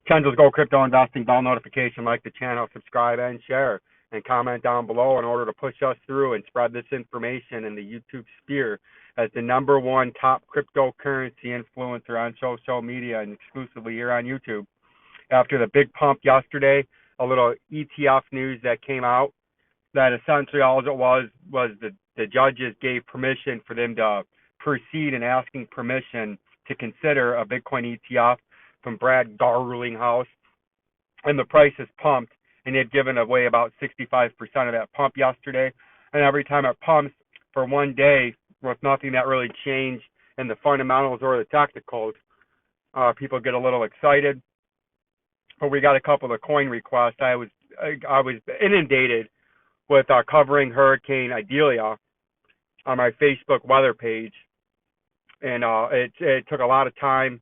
Kenzo's Go Crypto Investing bell notification, like the channel, subscribe, and share, and comment down below in order to push us through and spread this information in the YouTube sphere as the #1 top cryptocurrency influencer on social media and exclusively here on YouTube. After the big pump yesterday, a little ETF news that came out that essentially all it was the judges gave permission for them to proceed in asking permission to consider a Bitcoin ETF from Brad Garlinghouse, and the price is pumped, and they've given away about 65% of that pump yesterday. And every time it pumps for one day with nothing that really changed in the fundamentals or the technicals, people get a little excited. But we got a couple of coin requests. I was inundated with covering Hurricane Idalia on my Facebook weather page, and it took a lot of time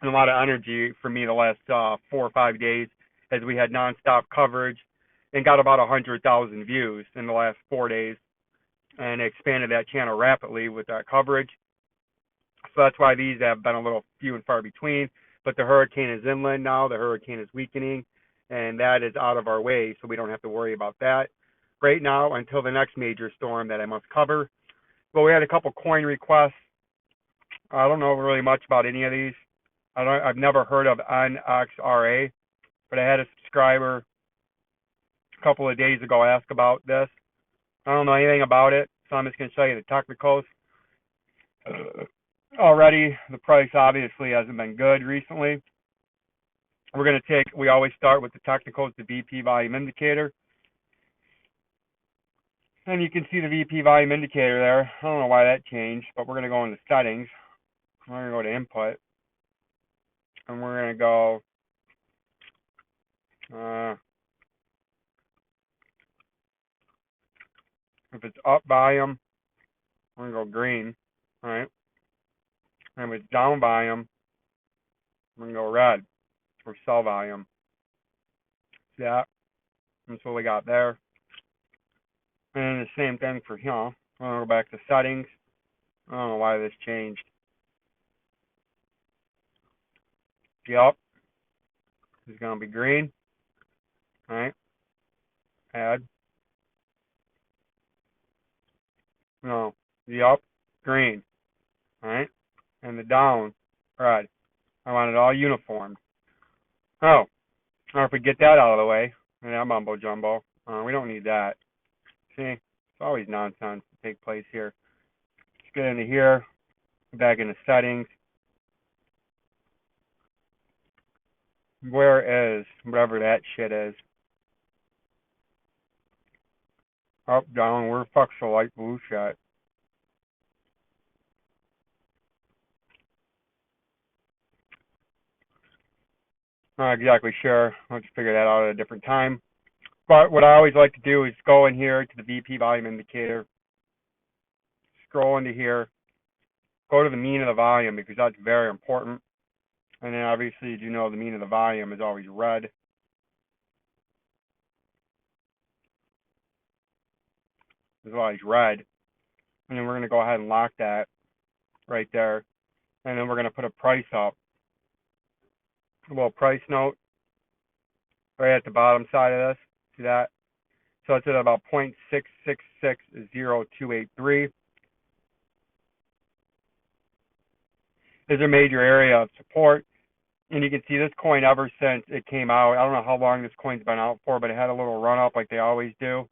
and a lot of energy for me the last 4 or 5 days as we had nonstop coverage and got about 100,000 views in the last 4 days, and expanded that channel rapidly with that coverage. So that's why these have been a little few and far between. But the hurricane is inland now. The hurricane is weakening, and that is out of our way, so we don't have to worry about that right now until the next major storm that I must cover. But we had a couple coin requests. I don't know really much about any of these. I've never heard of NXRA, but I had a subscriber a couple of days ago ask about this. I don't know anything about it, so I'm just going to show you the technicals. Already, the price obviously hasn't been good recently. We always start with the technicals, the VP volume indicator. And you can see the VP volume indicator there. I don't know why that changed, but we're going to go into settings. We're going to go to input. And we're going to go if it's up volume, we're going to go green, all right? And if it's down volume, we're going to go red, or sell volume. See that? That's what we got there. And the same thing for here. I'm going to go back to settings. I don't know why this changed. Yep. It's going to be green. All right. Add. No. The up, green. All right. And the down, red. I want it all uniform. Oh. Or if we get that out of the way, and that mumbo jumbo, we don't need that. See, it's always nonsense to take place here. Let's get into here, back into settings. Where is whatever that shit is? Up, down, where the fuck's the light blue shit? Not exactly sure. I'll just figure that out at a different time. But what I always like to do is go in here to the VP volume indicator, scroll into here, go to the mean of the volume because that's very important. And then obviously, as you know, the mean of the volume is always red. It's always red. And then we're going to go ahead and lock that right there. And then we're going to put a price up. A little price note right at the bottom side of this. See that? So it's at about 0.6660283. Is a major area of support. And you can see this coin ever since it came out. I don't know how long this coin's been out for, but it had a little run up like they always do.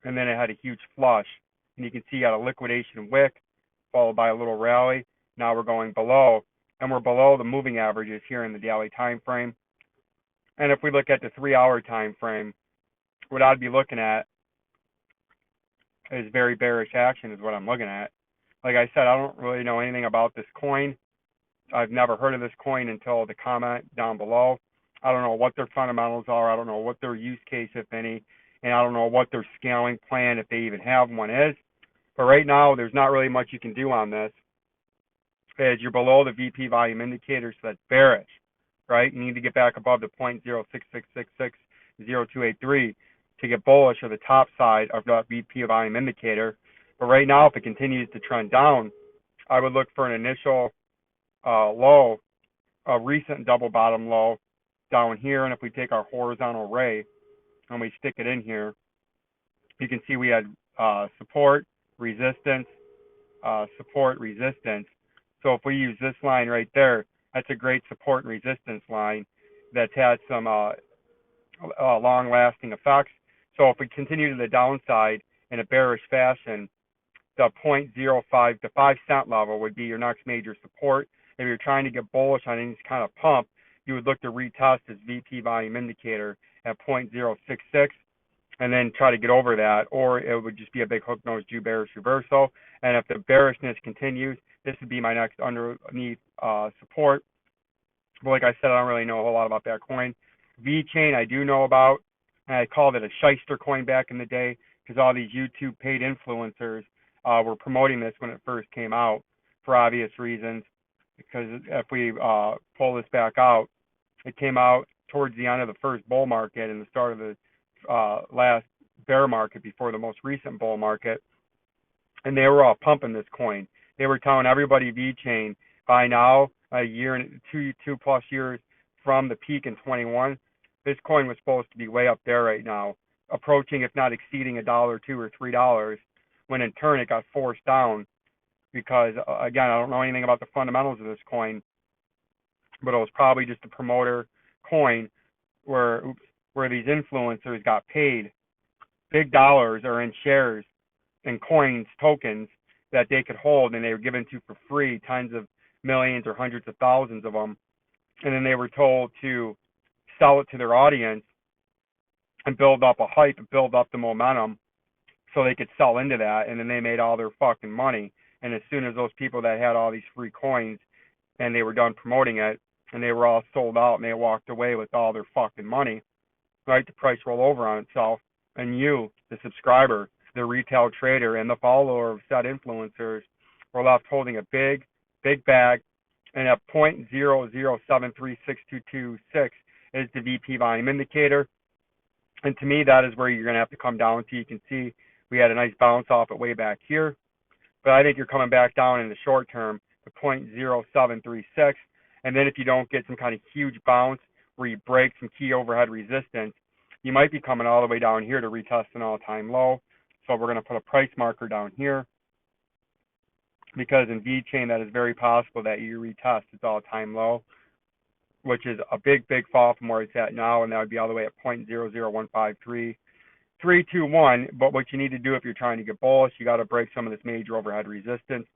And then it had a huge flush. And you can see you got a liquidation wick followed by a little rally. Now we're going below. And we're below the moving averages here in the daily time frame. And if we look at the 3-hour time frame, what I'd be looking at is very bearish action is what I'm looking at. Like I said, I don't really know anything about this coin. I've never heard of this coin until the comment down below. I don't know what their fundamentals are. I don't know what their use case, if any. And I don't know what their scaling plan, if they even have one, is. But right now, there's not really much you can do on this. As you're below the VP volume indicator, so that's bearish, right? You need to get back above the 0.066660283 to get bullish or the top side of that VP volume indicator. But right now, if it continues to trend down, I would look for an initial low a recent double bottom low down here, and if we take our horizontal ray and we stick it in here, you can see we had support, resistance, support, resistance. So if we use this line right there, that's a great support and resistance line that's had some long-lasting effects. So if we continue to the downside in a bearish fashion, the 0.05 to 5 cent level would be your next major support. If you're trying to get bullish on any kind of pump, you would look to retest this VP volume indicator at 0.066 and then try to get over that, or it would just be a big hook nose Jew bearish reversal. And if the bearishness continues, this would be my next underneath support. But like I said, I don't really know a whole lot about that coin. VECHAIN I do know about, and I called it a shyster coin back in the day because all these YouTube paid influencers were promoting this when it first came out for obvious reasons. Because if we pull this back out, it came out towards the end of the first bull market and the start of the last bear market before the most recent bull market, and they were all pumping this coin. They were telling everybody VECHAIN by now, a year and two plus years from the peak in 21, this coin was supposed to be way up there right now, approaching if not exceeding $1, $2, or $3, when in turn it got forced down because, again, I don't know anything about the fundamentals of this coin, but it was probably just a promoter coin where these influencers got paid big dollars or in shares and coins, tokens that they could hold, and they were given to for free, tens of millions or hundreds of thousands of them, and then they were told to sell it to their audience and build up a hype and build up the momentum so they could sell into that, and then they made all their fucking money. And as soon as those people that had all these free coins and they were done promoting it and they were all sold out and they walked away with all their fucking money, right, the price roll over on itself, and you, the subscriber, the retail trader, and the follower of said influencers were left holding a big bag, and at 0.007362226 is the VP volume indicator. And to me, that is where you're going to have to come down to. You can see we had a nice bounce off it way back here, but I think you're coming back down in the short term to 0.0736, and then if you don't get some kind of huge bounce where you break some key overhead resistance, you might be coming all the way down here to retest an all-time low. So we're going to put a price marker down here, because in VECHAIN that is very possible that you retest its all-time low, which is a big fall from where it's at now, and that would be all the way at 0.0015321. But what you need to do if you're trying to get bullish, you got to break some of this major overhead resistance,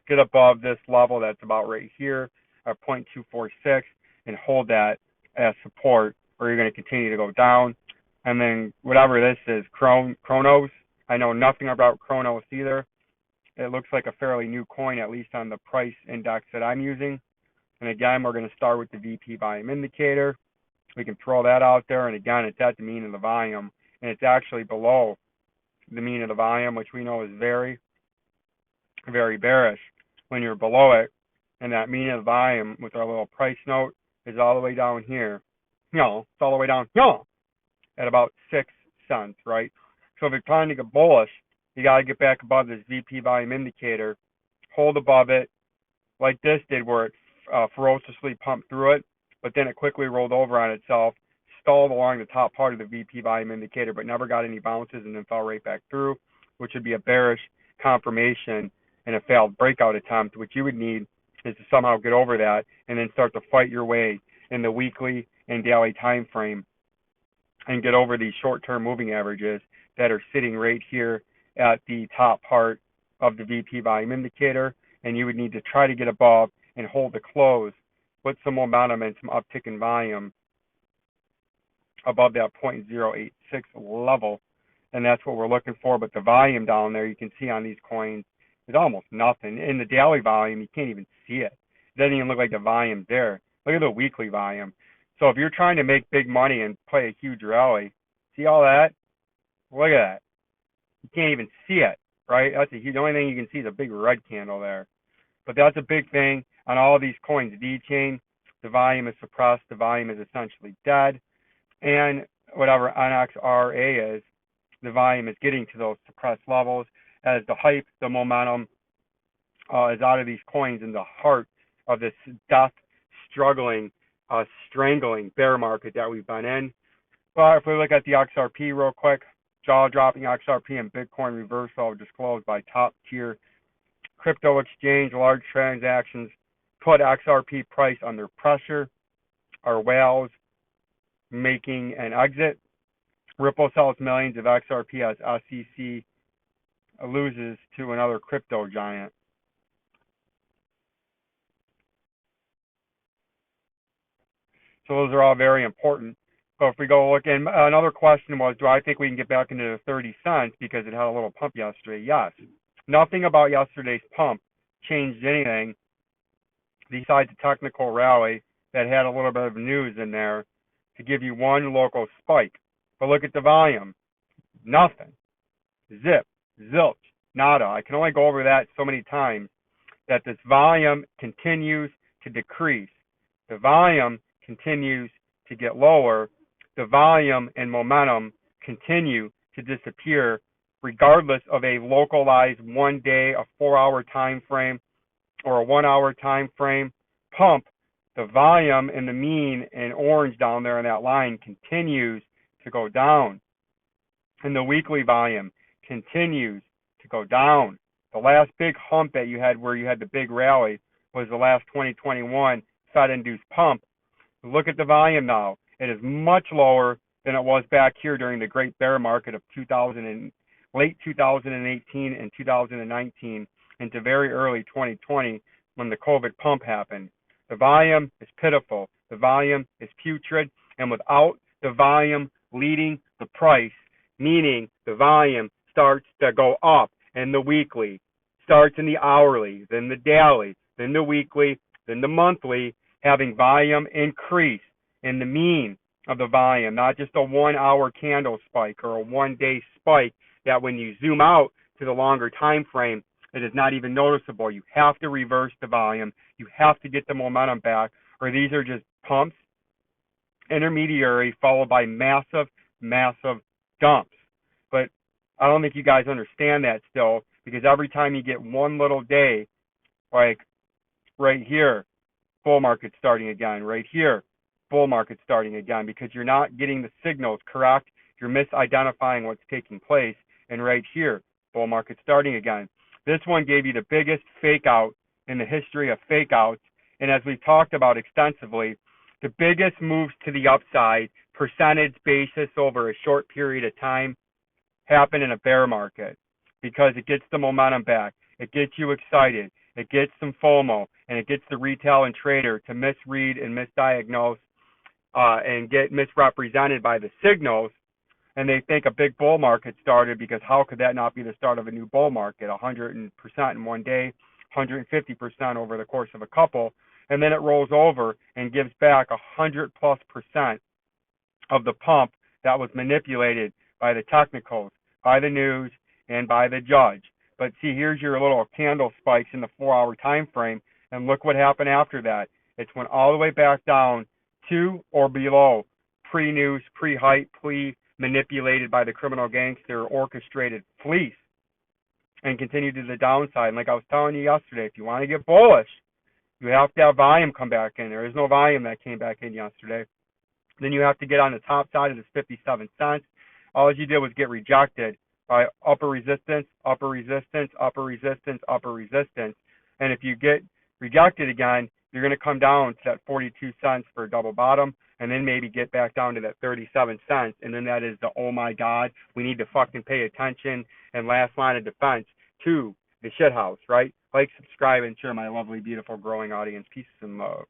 get above this level that's about right here at 0.246, and hold that as support, or you're going to continue to go down. And then whatever this is, CRONOS, I know nothing about CRONOS either. It looks like a fairly new coin, at least on the price index that I'm using. And again, we're going to start with the VP volume indicator. We can throw that out there, and again, it's at the mean of the volume, and it's actually below the mean of the volume, which we know is very bearish when you're below it. And that mean of the volume with our little price note is all the way down here. It's all the way down at about 6 cents, right? So if you're trying to get bullish, you got to get back above this VP volume indicator, hold above it like this did, where it ferociously pumped through it, but then it quickly rolled over on itself, stalled along the top part of the VP volume indicator, but never got any bounces, and then fell right back through, which would be a bearish confirmation and a failed breakout attempt. What you would need is to somehow get over that and then start to fight your way in the weekly and daily time frame and get over these short-term moving averages that are sitting right here at the top part of the VP volume indicator. And you would need to try to get above and hold the close with some momentum and some uptick in volume above that 0.086 level, and that's what we're looking for. But the volume down there, you can see on these coins, is almost nothing. In the daily volume, you can't even see it. It doesn't even look like the volume's there. Look at the weekly volume. So if you're trying to make big money and play a huge rally, see all that? Look at that. You can't even see it, right? That's the only thing you can see is a big red candle there. But that's a big thing on all of these coins. VECHAIN, the volume is suppressed. The volume is essentially dead. And whatever NXRA is, the volume is getting to those suppressed levels as the hype, the momentum is out of these coins in the heart of this death struggling, strangling bear market that we've been in. But if we look at the XRP real quick, jaw-dropping XRP and Bitcoin reversal disclosed by top-tier crypto exchange. Large transactions put XRP price under pressure. Are whales making an exit? Ripple sells millions of XRP as SEC loses to another crypto giant. So those are all very important. So if we go look, and another question was, do I think we can get back into the 30 cents because it had a little pump yesterday? Yes. Nothing about yesterday's pump changed anything besides a technical rally that had a little bit of news in there to give you one local spike. But look at the volume. Nothing. Zip. Zilch. Nada. I can only go over that so many times that this volume continues to decrease. The volume continues to get lower. The volume and momentum continue to disappear regardless of a localized 1 day, a 4-hour time frame, or a 1 hour time frame pump. The volume and the mean in orange down there in that line continues to go down. And the weekly volume continues to go down. The last big hump that you had where you had the big rally was the last 2021 Fed-induced pump. Look at the volume now. It is much lower than it was back here during the great bear market of late 2018 and 2019 into very early 2020 when the COVID pump happened. The volume is pitiful. The volume is putrid. And without the volume leading the price, meaning the volume starts to go up in the weekly, starts in the hourly, then the daily, then the weekly, then the monthly, having volume increase in the mean of the volume, not just a 1 hour candle spike or a 1 day spike that when you zoom out to the longer time frame, it is not even noticeable. You have to reverse the volume. You have to get the momentum back, or these are just pumps, intermediary, followed by massive, massive dumps. But I don't think you guys understand that still, because every time you get one little day, like right here, bull market starting again, right here, bull market starting again, because you're not getting the signals correct. You're misidentifying what's taking place. And right here, bull market starting again. This one gave you the biggest fake out in the history of fake outs. And as we've talked about extensively, the biggest moves to the upside, percentage basis over a short period of time, happen in a bear market because it gets the momentum back. It gets you excited. It gets some FOMO, and it gets the retail and trader to misread and misdiagnose and get misrepresented by the signals. And they think a big bull market started because how could that not be the start of a new bull market? 100% in 1 day, 150% over the course of a couple. And then it rolls over and gives back 100+% of the pump that was manipulated by the technicals, by the news, and by the judge. But see, here's your little candle spikes in the 4-hour time frame, and look what happened after that. It went all the way back down to or below pre-news, pre-hype, manipulated by the criminal gangster orchestrated fleece, and continued to the downside. And like I was telling you yesterday, if you want to get bullish, you have to have volume come back in. There is no volume that came back in yesterday. Then you have to get on the top side of this 57 cents. All you did was get rejected by upper resistance, upper resistance, upper resistance, upper resistance. And if you get rejected again, you're going to come down to that 42 cents for a double bottom, and then maybe get back down to that 37 cents. And then that is the, oh my God, we need to fucking pay attention and last line of defense to the shithouse, right? Like, subscribe, and share, my lovely, beautiful, growing audience. Peace and love.